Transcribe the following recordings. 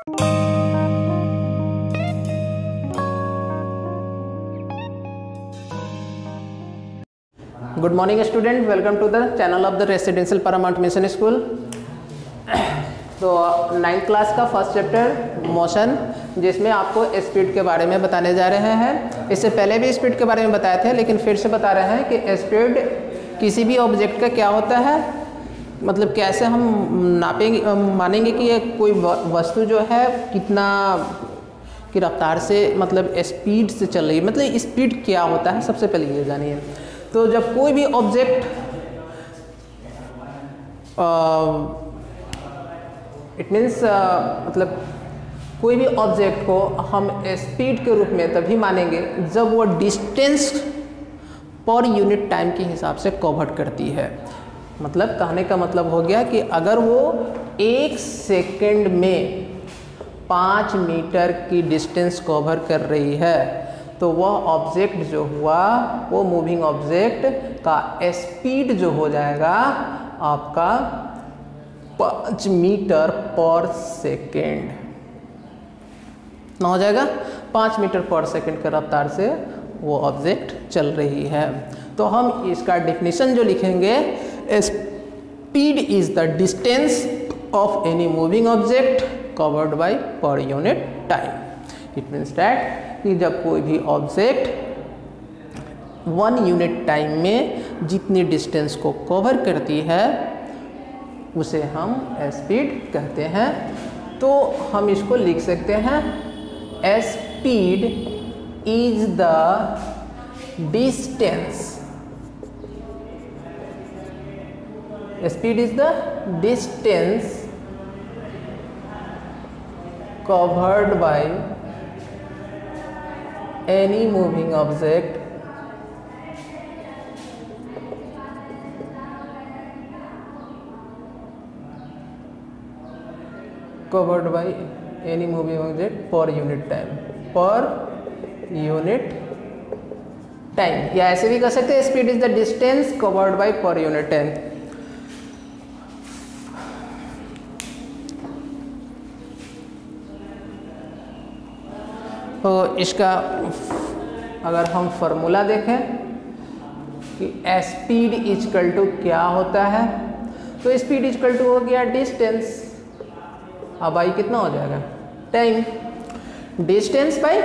Good morning student, welcome to the channel of the residential paramount mission school. तो 9th class का first chapter motion, जिसमें आपको speed के बारे में बताने जा रहे हैं। इससे पहले भी स्पीड के बारे में बताए थे, लेकिन फिर से बता रहे हैं कि स्पीड किसी भी ऑब्जेक्ट का क्या होता है, मतलब कैसे हम नापेंगे, मानेंगे कि ये कोई वस्तु जो है कितना की रफ्तार से, मतलब स्पीड से चल रही है। मतलब स्पीड क्या होता है, सबसे पहले ये जानिए। तो जब कोई भी ऑब्जेक्ट इट मीन्स मतलब कोई भी ऑब्जेक्ट को हम स्पीड के रूप में तभी मानेंगे जब वो डिस्टेंस पर यूनिट टाइम के हिसाब से कवर करती है। मतलब कहने का मतलब हो गया कि अगर वो 1 सेकेंड में 5 मीटर की डिस्टेंस कवर कर रही है, तो वह ऑब्जेक्ट जो हुआ, वो मूविंग ऑब्जेक्ट का स्पीड जो हो जाएगा आपका 5 मीटर पर सेकेंड ना हो जाएगा। 5 मीटर पर सेकेंड के रफ्तार से वो ऑब्जेक्ट चल रही है। तो हम इसका डेफिनेशन जो लिखेंगे, speed is the distance of any moving object covered by per unit time. It means that कि जब कोई भी ऑब्जेक्ट 1 यूनिट टाइम में जितनी डिस्टेंस को कवर करती है उसे हम स्पीड कहते हैं। तो हम इसको लिख सकते हैं, speed is the distance, speed is the distance covered by any moving object covered by any moving object per unit time, per unit time। या ऐसे भी कह सकते हैं, speed is the distance covered by per unit time. तो इसका अगर हम फॉर्मूला देखें कि स्पीड इजकल टू क्या होता है, तो स्पीड इजकल टू हो गया डिस्टेंस, अब आई कितना हो जाएगा, time. Distance by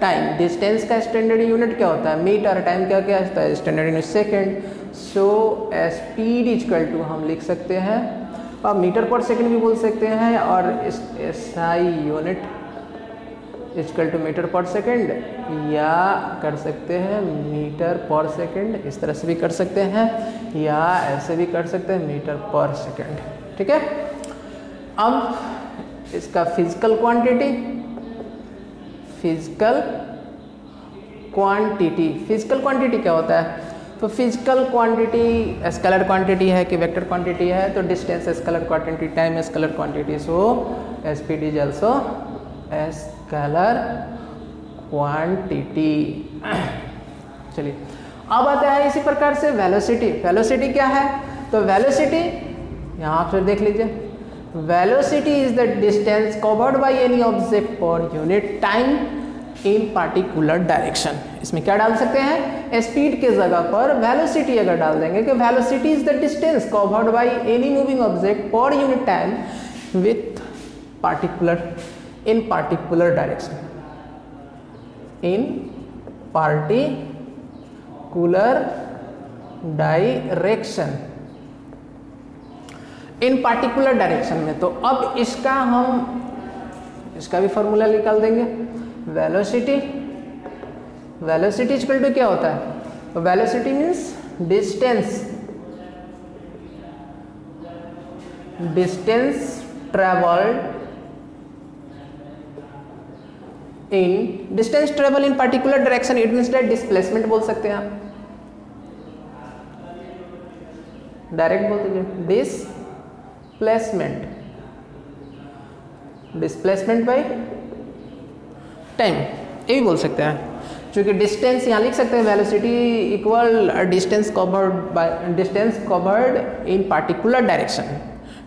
time, distance का स्टैंडर्ड यूनिट क्या होता है, मीटर, टाइम का क्या होता है, standard unit second. So speed equal to हम लिख सकते हैं, अब मीटर पर सेकेंड भी बोल सकते हैं, और SI unit equal to metre पर सेकेंड, या कर सकते हैं मीटर पर सेकेंड, इस तरह से भी कर सकते हैं, या ऐसे भी कर सकते हैं मीटर पर सेकेंड। ठीक है। अब इसका फिजिकल क्वांटिटी, फिजिकल क्वांटिटी क्या होता है, तो फिजिकल क्वांटिटी स्केलर क्वांटिटी है कि वेक्टर क्वांटिटी है, तो distance scalar quantity, time scalar quantity, so speed is also scalar quantity. चलिए अब आता है इसी प्रकार से वेलोसिटी। वेलोसिटी क्या है, तो वेलोसिटी यहाँ फिर देख लीजिए, velocity is the distance covered by any object per unit time in particular direction. इसमें क्या डाल सकते हैं, स्पीड के जगह पर वेलोसिटी अगर डाल देंगे कि velocity is the distance covered by any moving object per unit time with particular, in particular direction, in particular direction, in particular direction में। तो अब इसका भी फॉर्मूला निकाल देंगे, वेलोसिटी इक्वल टू क्या होता है, तो velocity means distance travelled in distance travel in particular direction, it means that displacement बोल सकते हैं आप, डायरेक्ट बोल दीजिए डिस्प्लेसमेंट बाय टाइम, ये भी बोल सकते हैं। क्योंकि डिस्टेंस यहाँ लिख सकते हैं, velocity equal distance covered in particular direction,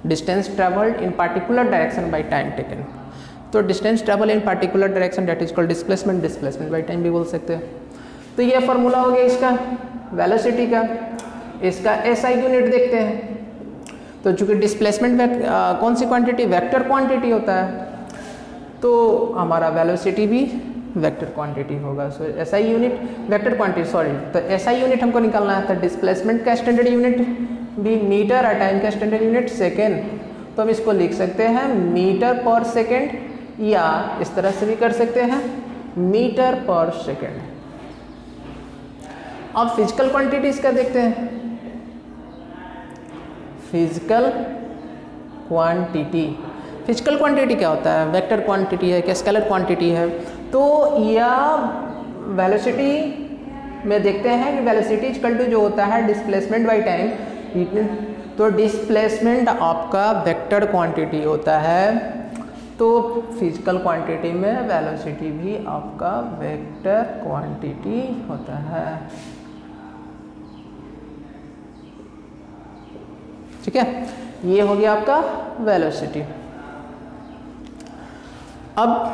distance travelled in particular direction by time taken. तो distance travel in particular direction that is called displacement, displacement by time भी बोल सकते हैं। तो ये फॉर्मूला हो गया इसका वेलोसिटी का। इसका एसआई यूनिट देखते हैं। तो चूंकि डिस्प्लेसमेंट कौन सी क्वांटिटी, वेक्टर क्वांटिटी होता है, तो हमारा वेलोसिटी भी वेक्टर क्वांटिटी होगा। So SI unit vector quantity, sorry, तो एसआई यूनिट हमको निकालना है। तो डिस्प्लेसमेंट का स्टैंडर्ड यूनिट भी मीटर और टाइम का स्टैंडर्ड यूनिट सेकेंड। तो हम इसको लिख सकते हैं मीटर पर सेकेंड, या इस तरह से भी कर सकते हैं मीटर पर सेकेंड। अब फिजिकल क्वांटिटीज का देखते हैं। फिजिकल क्वांटिटी, फिजिकल क्वांटिटी क्या होता है, वेक्टर क्वांटिटी है क्या स्केलर क्वांटिटी है। तो यह वेलोसिटी में देखते हैं कि वेलोसिटी इक्वल टू जो होता है डिस्प्लेसमेंट बाय टाइम, तो डिस्प्लेसमेंट आपका वेक्टर क्वांटिटी होता है। तो फिजिकल क्वांटिटी में वेलोसिटी भी आपका वेक्टर क्वांटिटी होता है। ठीक है, ये हो गया आपका वेलोसिटी। अब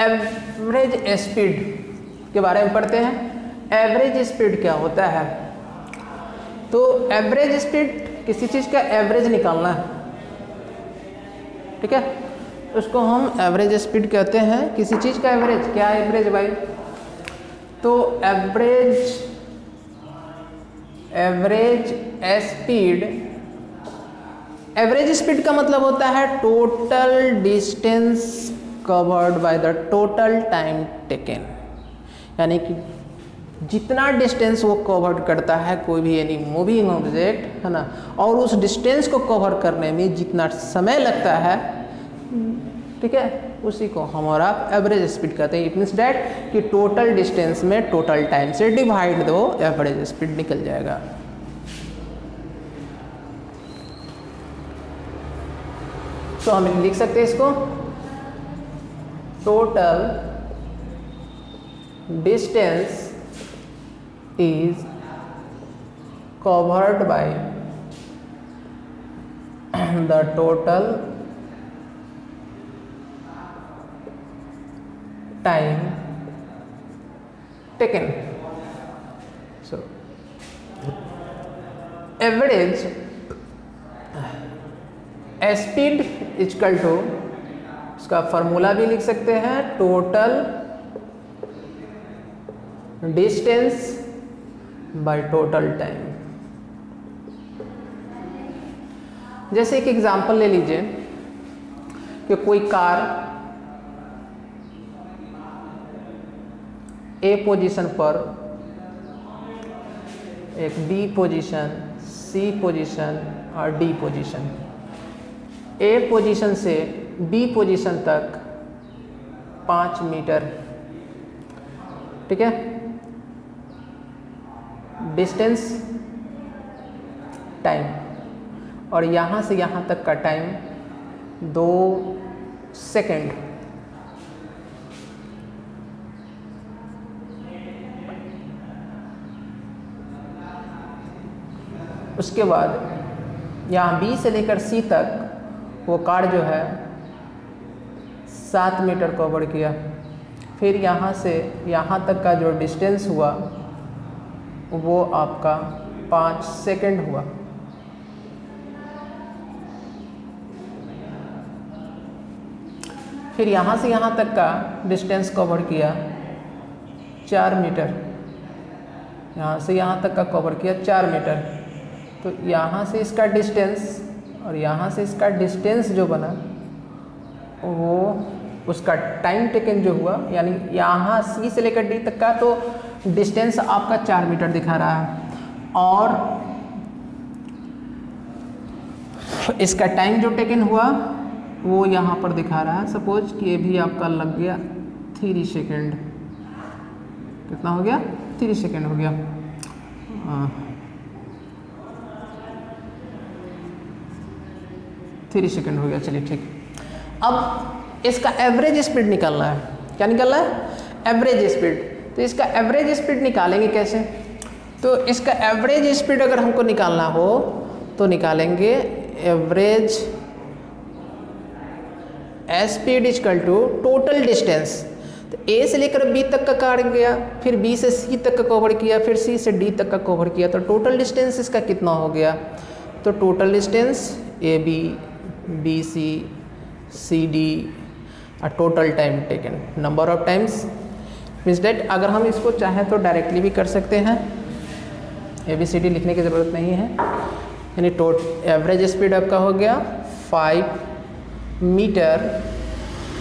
एवरेज स्पीड के बारे में पढ़ते हैं। एवरेज स्पीड क्या होता है। तो एवरेज स्पीड किसी चीज़ का एवरेज निकालना है, ठीक है, उसको हम एवरेज स्पीड कहते हैं। किसी चीज़ का एवरेज, क्या एवरेज भाई, तो एवरेज स्पीड का मतलब होता है total distance covered by the total time taken, यानी कि जितना डिस्टेंस वो कवर करता है कोई भी एनी मूविंग ऑब्जेक्ट, है ना, और उस डिस्टेंस को कवर करने में जितना समय लगता है, ठीक है, उसी को हमारा एवरेज स्पीड कहते हैं। इट मीन्स डैट कि टोटल डिस्टेंस में टोटल टाइम से डिवाइड दो, एवरेज स्पीड निकल जाएगा। तो हम लिख सकते हैं इसको total distance is covered by the total time taken. So average speed equal to, इसका फॉर्मूला भी लिख सकते हैं total distance by total time. जैसे एक एग्जांपल ले लीजिए कि कोई कार ए पोजीशन पर, एक बी पोजीशन, सी पोजीशन और डी पोजीशन, ए पोजीशन से बी पोजीशन तक 5 मीटर, ठीक है, डिस्टेंस टाइम, और यहाँ से यहाँ तक का टाइम 2 सेकेंड। उसके बाद यहाँ B से लेकर C तक वो कार जो है 7 मीटर कवर किया। फिर यहाँ से यहाँ तक का जो डिस्टेंस हुआ वो आपका 5 सेकेंड हुआ। फिर यहाँ से यहाँ तक का डिस्टेंस कवर किया 4 मीटर, यहाँ से यहाँ तक का कवर किया 4 मीटर। तो यहाँ से इसका डिस्टेंस और यहाँ से इसका डिस्टेंस जो बना वो उसका टाइम टेकन जो हुआ, यानी यहाँ C से लेकर D तक का तो डिस्टेंस आपका 4 मीटर दिखा रहा है, और इसका टाइम जो टेकन हुआ वो यहाँ पर दिखा रहा है। सपोज कि ये भी आपका लग गया 3 सेकेंड। कितना हो गया? 3 सेकेंड हो गया। 3 सेकेंड हो गया, चलिए ठीक। अब इसका एवरेज स्पीड निकालना है। क्या निकालना है? Average speed. तो इसका एवरेज स्पीड निकालेंगे कैसे? तो इसका एवरेज स्पीड अगर हमको निकालना हो तो निकालेंगे average speed equal to total distance. तो ए से लेकर बी तक का कवर गया, फिर बी से सी तक का कवर किया, फिर सी से डी तक का कवर किया, तो टोटल डिस्टेंस इसका कितना हो गया? तो total distance A B, B C, C D, total time taken, number of times means that. अगर हम इसको चाहें तो डायरेक्टली भी कर सकते हैं, ए बी सी डी लिखने की ज़रूरत नहीं है। यानी एवरेज स्पीड आपका हो गया 5 metre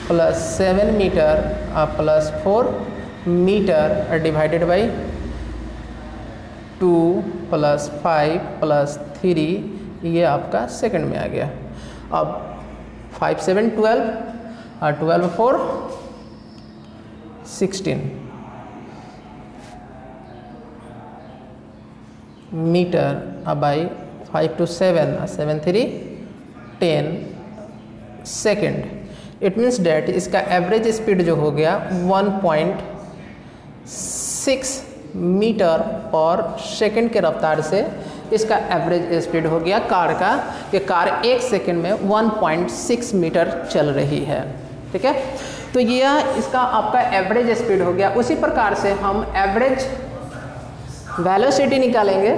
plus 7 metre plus 4 metre divided by 2 plus 5 plus 3, ये आपका सेकंड में आ गया। अब 5 7 12 और 12 4 16 metre by 5 to 7 7 3 10 second. It means that इसका एवरेज स्पीड जो हो गया 1.6 मीटर पर सेकेंड के रफ्तार से इसका एवरेज स्पीड हो गया कार का, कि कार 1 सेकेंड में 1.6 मीटर चल रही है। ठीक है, तो यह इसका आपका एवरेज स्पीड हो गया। उसी प्रकार से हम एवरेज वेलोसिटी निकालेंगे।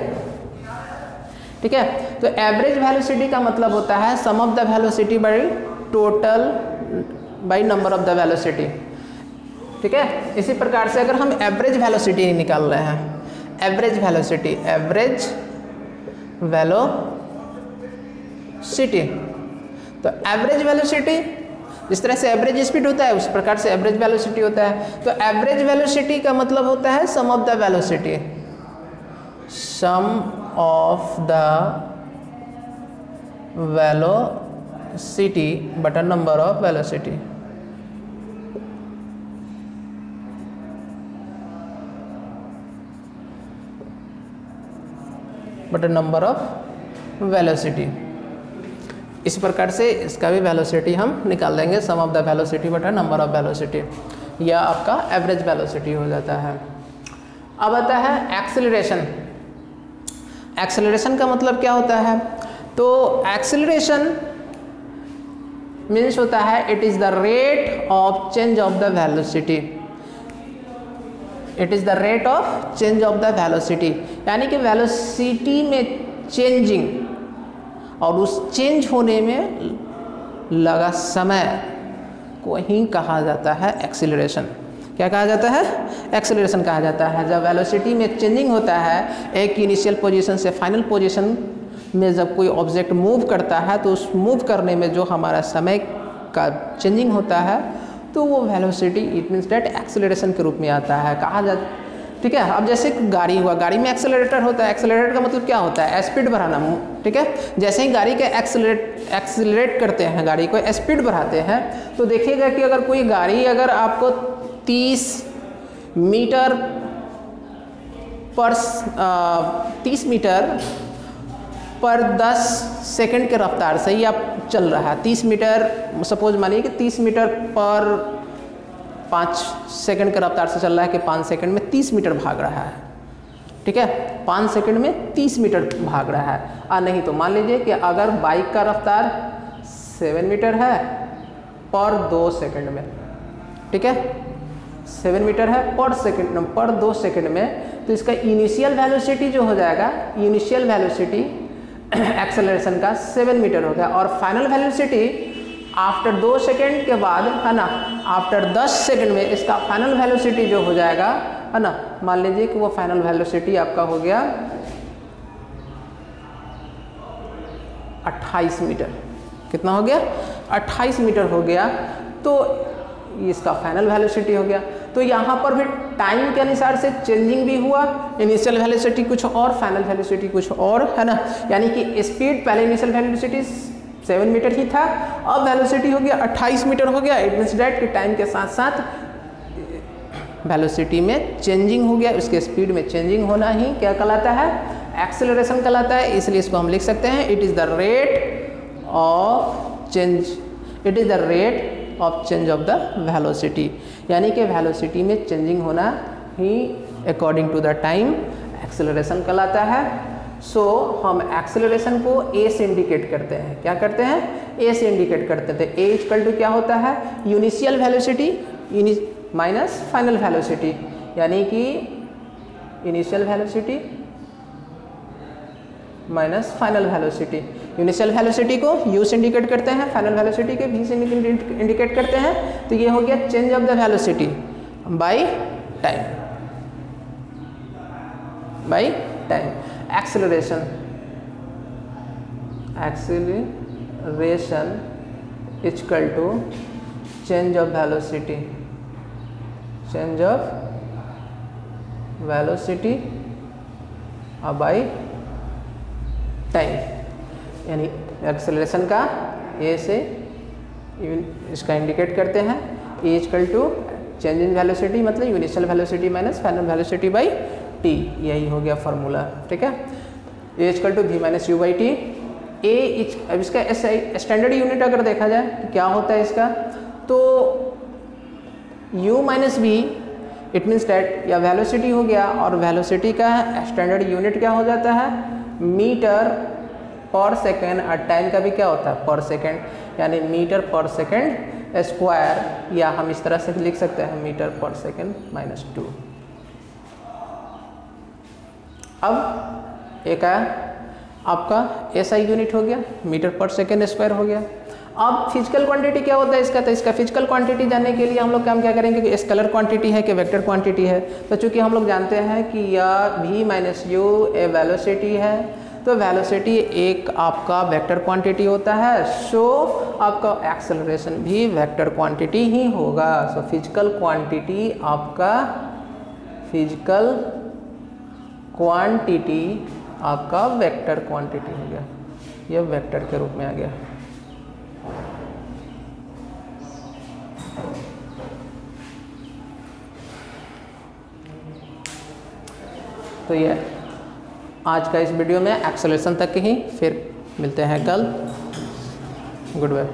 ठीक है, तो एवरेज वेलोसिटी का मतलब होता है sum of the velocity by total by number of the velocity. ठीक है, इसी प्रकार से अगर हम एवरेज वेलोसिटी निकाल रहे हैं, एवरेज वेलोसिटी, एवरेज वेलोसिटी, तो एवरेज वेलोसिटी जिस तरह से एवरेज स्पीड होता है उस प्रकार से एवरेज वेलोसिटी होता है। तो एवरेज वेलोसिटी का मतलब होता है sum of the velocity, sum of the velocity बटा नंबर ऑफ वेलोसिटी। बटा नंबर ऑफ वेलोसिटी। इस प्रकार से इसका भी वेलोसिटी हम निकाल देंगे, सम ऑफ द वेलोसिटी बटा नंबर ऑफ वेलोसिटी। यह आपका एवरेज वेलोसिटी हो जाता है। अब आता है एक्सेलरेशन। एक्सेलरेशन का मतलब क्या होता है? तो एक्सेलरेशन मीन्स होता है it is the rate of change of the velocity. It is the rate of change of the velocity, यानी कि वेलोसिटी में चेंजिंग और उस चेंज होने में लगा समय को ही कहा जाता है एक्सीलरेशन। क्या कहा जाता है? एक्सीलरेशन कहा जाता है। जब वेलोसिटी में चेंजिंग होता है, एक इनिशियल पोजीशन से फाइनल पोजीशन में जब कोई ऑब्जेक्ट मूव करता है, तो उस मूव करने में जो हमारा समय का चेंजिंग होता है, तो वो velocity it means that acceleration के रूप में आता है, कहा जाता। ठीक है, अब जैसे गाड़ी हुआ, गाड़ी में एक्सेलरेटर होता है। एक्सेलरेटर का मतलब क्या होता है? स्पीड बढ़ाना। ठीक है, जैसे ही गाड़ी के एक्सेलरेट करते हैं, गाड़ी को स्पीड बढ़ाते हैं, तो देखिएगा कि अगर कोई गाड़ी अगर आपको 30 मीटर पर 10 सेकंड के रफ्तार से ही आप चल रहा है। 30 मीटर सपोज मानिए कि 30 मीटर पर 5 सेकंड के रफ्तार से चल रहा है, कि 5 सेकंड में 30 मीटर भाग रहा है। ठीक है, 5 सेकंड में 30 मीटर भाग रहा है। नहीं तो मान लीजिए कि अगर बाइक का रफ्तार 7 मीटर है पर 2 सेकंड में, ठीक है, 7 मीटर है पर 2 सेकंड में, तो इसका इनिशियल वेलोसिटी जो हो जाएगा, इनिशियल वेलोसिटी एक्सेलरेशन का 7 मीटर हो गया, और फाइनल वेलोसिटी आफ्टर 2 सेकेंड के बाद, है ना, आफ्टर 10 सेकेंड में इसका फाइनल वेलोसिटी जो हो जाएगा, है ना, मान लीजिए कि वो फाइनल वेलोसिटी आपका हो गया 28 मीटर। कितना हो गया? 28 मीटर हो गया। तो इसका फाइनल वेलोसिटी हो गया। तो यहाँ पर भी टाइम के अनुसार से चेंजिंग भी हुआ, इनिशियल वेलोसिटी कुछ और, फाइनल वेलोसिटी कुछ और, है ना। यानी कि स्पीड पहले इनिशियल वेलोसिटी 7 मीटर ही था, अब वेलोसिटी हो गया 28 मीटर हो गया। इट मीन्स डैट कि टाइम के साथ साथ वेलोसिटी में चेंजिंग हो गया, उसके स्पीड में चेंजिंग होना ही क्या कहलाता है? एक्सेलरेशन कहलाता है। इसलिए इसको हम लिख सकते हैं it is the rate of change, it is the rate of change of the velocity, यानी कि वेलोसिटी में चेंजिंग होना ही according to the time acceleration कहलाता है। सो हम एक्सेलरेशन को ए से इंडिकेट करते हैं। क्या करते हैं? ए से इंडिकेट करते थे। ए इक्वल टू क्या होता है? Initial velocity minus final velocity, यानी कि initial velocity minus final velocity. Initial velocity को u से इंडिकेट करते हैं, फाइनल वेलोसिटी के v से इंडिकेट करते हैं। तो ये हो गया change of the velocity by time, by time. Acceleration equal to change of velocity, change of velocity by time, यानी एक्सेलरेशन का ए से इसका इंडिकेट करते हैं। A equal to change in velocity मतलब initial velocity minus final velocity by T, यही हो गया फार्मूला। ठीक है, A equal to V minus U by T. अब इसका स्टैंडर्ड यूनिट अगर देखा जाए तो क्या होता है इसका, तो u minus v it means that या वेलोसिटी हो गया, और वेलोसिटी का स्टैंडर्ड यूनिट क्या हो जाता है? मीटर पर सेकेंड, और टाइम का भी क्या होता है? पर सेकेंड, यानी मीटर पर सेकेंड स्क्वायर, या हम इस तरह से लिख सकते हैं मीटर पर सेकेंड माइनस 2। अब एक आपका एसआई यूनिट हो गया, मीटर पर सेकेंड स्क्वायर हो गया। अब फिजिकल क्वांटिटी क्या होता है इसका? तो इसका फिजिकल क्वांटिटी जानने के लिए हम लोग काम क्या करेंगे कि स्केलर क्वांटिटी है कि वेक्टर क्वांटिटी है। तो चूंकि हम लोग जानते हैं कि यह v minus U A velocity है, तो वेलोसिटी एक आपका वेक्टर क्वांटिटी होता है, सो आपका एक्सेलरेशन भी वेक्टर क्वांटिटी ही होगा। सो फिजिकल क्वांटिटी आपका वेक्टर क्वांटिटी हो गया, यह वेक्टर के रूप में आ गया। तो ये आज का इस वीडियो में एक्सेलरेशन तक ही, फिर मिलते हैं कल। Good bye.